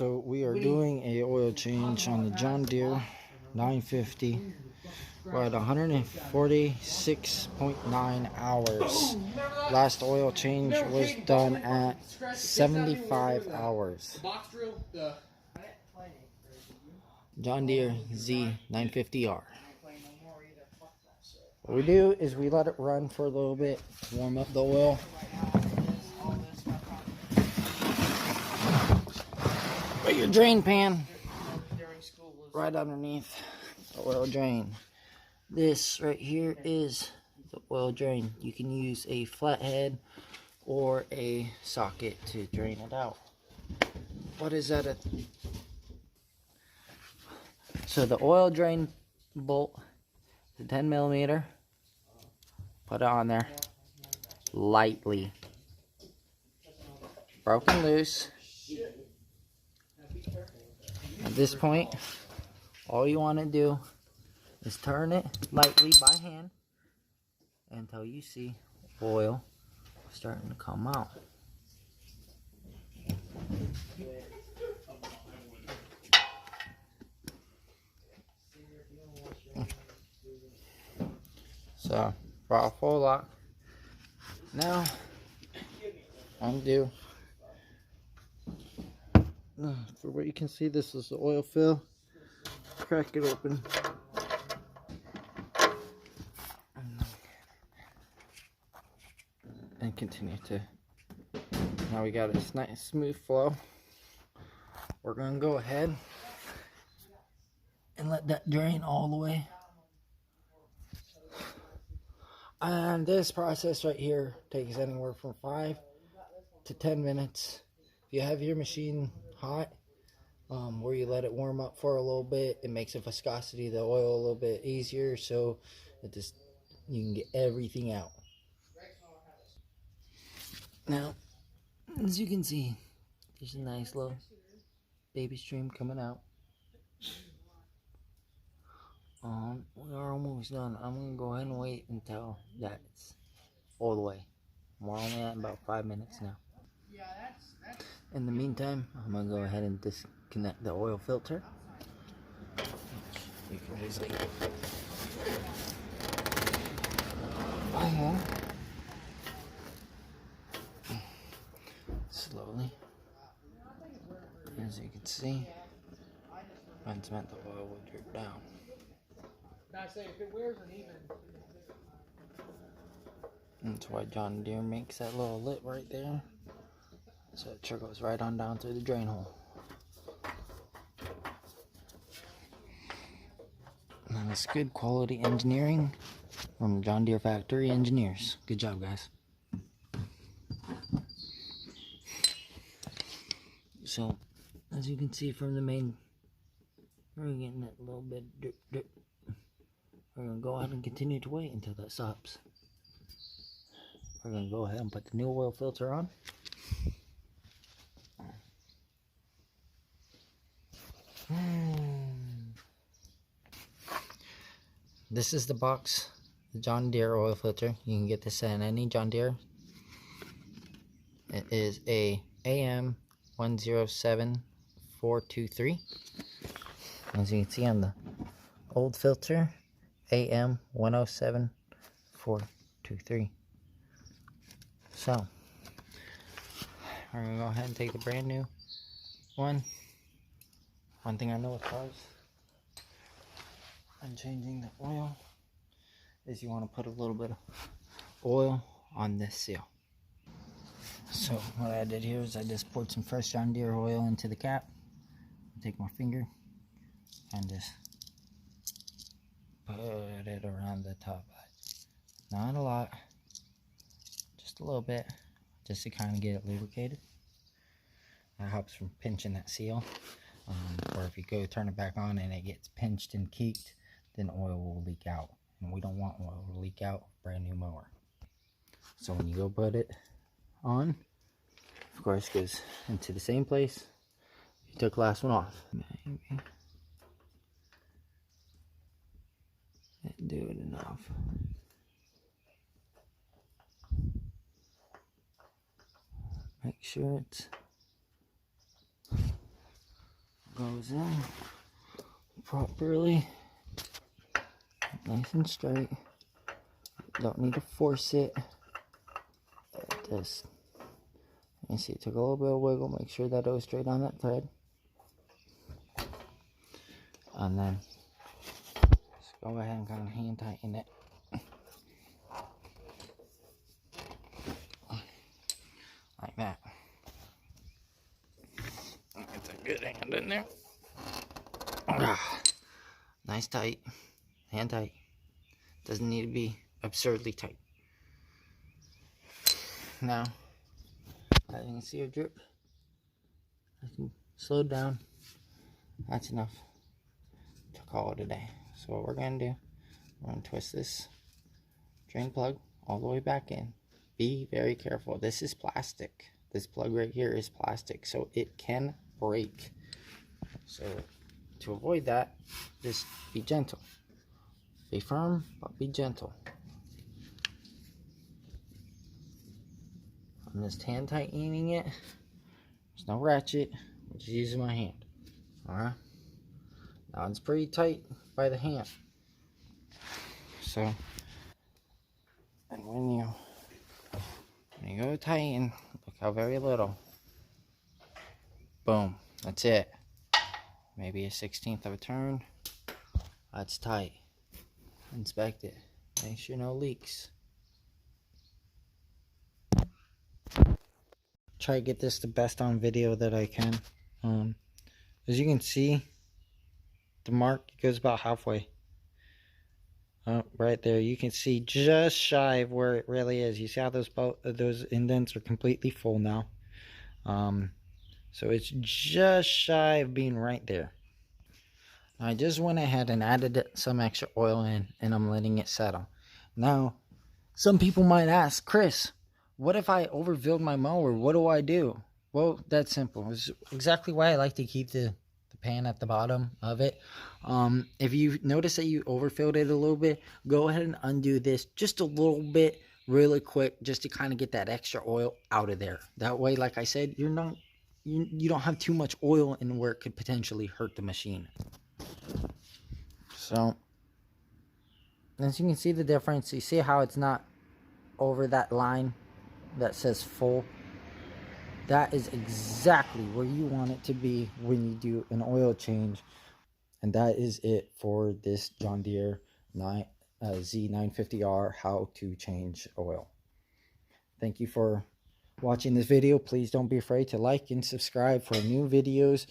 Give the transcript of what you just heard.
So we are doing a oil change on the John Deere 950. We're at 146.9 hours. Last oil change was done at 75 hours. John Deere Z950R. What we do is we let it run for a little bit, warm up the oil. Put your drain pan right underneath the oil drain. This right here is the oil drain. You can use a flathead or a socket to drain it out. What is that? So the oil drain bolt, the 10 millimeter, put it on there lightly. Broken loose. At this point, all you want to do is turn it lightly by hand until you see oil starting to come out. So, brought a full lock. Now, undo. For what you can see, this is the oil fill. Crack it open. And continue to. Now we got a nice smooth flow. We're going to go ahead and let that drain all the way. And this process right here takes anywhere from 5 to 10 minutes. If you have your machine hot, where you let it warm up for a little bit, it makes the viscosity of the oil a little bit easier, so it just, you can get everything out. Now, as you can see, there's a nice little baby stream coming out. We are almost done. I'm going to go ahead and wait until that's all the way. We're only at about 5 minutes now. In the meantime, I'm going to go ahead and disconnect the oil filter. You can easily by hand. Slowly. As you can see, that's meant the oil will drip down. That's why John Deere makes that little lip right there, so it trickles right on down through the drain hole. And it's good quality engineering from John Deere factory engineers. Good job, guys. So, as you can see from the main, we're getting that little bit drip, drip. We're going to go ahead and continue to wait until that stops. We're going to go ahead and put the new oil filter on. This is the box, the John Deere oil filter. You can get this at any John Deere. It is a AM 107423. As you can see on the old filter, AM 107423. So, we're going to go ahead and take the brand new one. One thing I know with cars and changing the oil is you want to put a little bit of oil on this seal. So what I did here is I just poured some fresh John Deere oil into the cap. Take my finger and just put it around the top. Not a lot, just a little bit, just to kind of get it lubricated. That helps from pinching that seal. Or if you go turn it back on and it gets pinched and keeked, then oil will leak out. And we don't want oil to leak out with a brand new mower. So when you go put it on, of course it goes into the same place you took the last one off. Maybe didn't do it enough. Make sure it's goes in properly, nice and straight. Don't need to force it. Just, you see, it took a little bit of wiggle. Make sure that it was straight on that thread, and then just go ahead and kind of hand tighten it. Like that. It's a good hand in there. Nice tight. Hand tight. Doesn't need to be absurdly tight. Now, as you can see a drip. I can slow down. That's enough to call it a day. So what we're going to do, we're going to twist this drain plug all the way back in. Be very careful. This is plastic. This plug right here is plastic, so it can break. So to avoid that, just be gentle. Be firm, but be gentle. I'm just hand tightening it. There's no ratchet. I'm just using my hand. Alright? Now it's pretty tight by the hand. So, and when you go tighten, look how very little. Boom. That's it. Maybe a 1/16 of a turn. That's tight. Inspect it. Make sure no leaks. Try to get this the best on video that I can. As you can see, the mark goes about halfway. Right there, you can see just shy of where it really is. You see how those indents are completely full now. So it's just shy of being right there. I just went ahead and added some extra oil in, and I'm letting it settle. Now, some people might ask, Chris, what if I overfilled my mower? What do I do? Well, that's simple. It's exactly why I like to keep the pan at the bottom of it. If you notice that you overfilled it a little bit, go ahead and undo this just a little bit really quick, just to kind of get that extra oil out of there. That way, like I said, you don't have too much oil in where it could potentially hurt the machine. So as you can see the difference, you see how it's not over that line that says full. That is exactly where you want it to be when you do an oil change. And that is it for this John Deere Z950R how to change oil. Thank you for watching this video. Please don't be afraid to like and subscribe for new videos.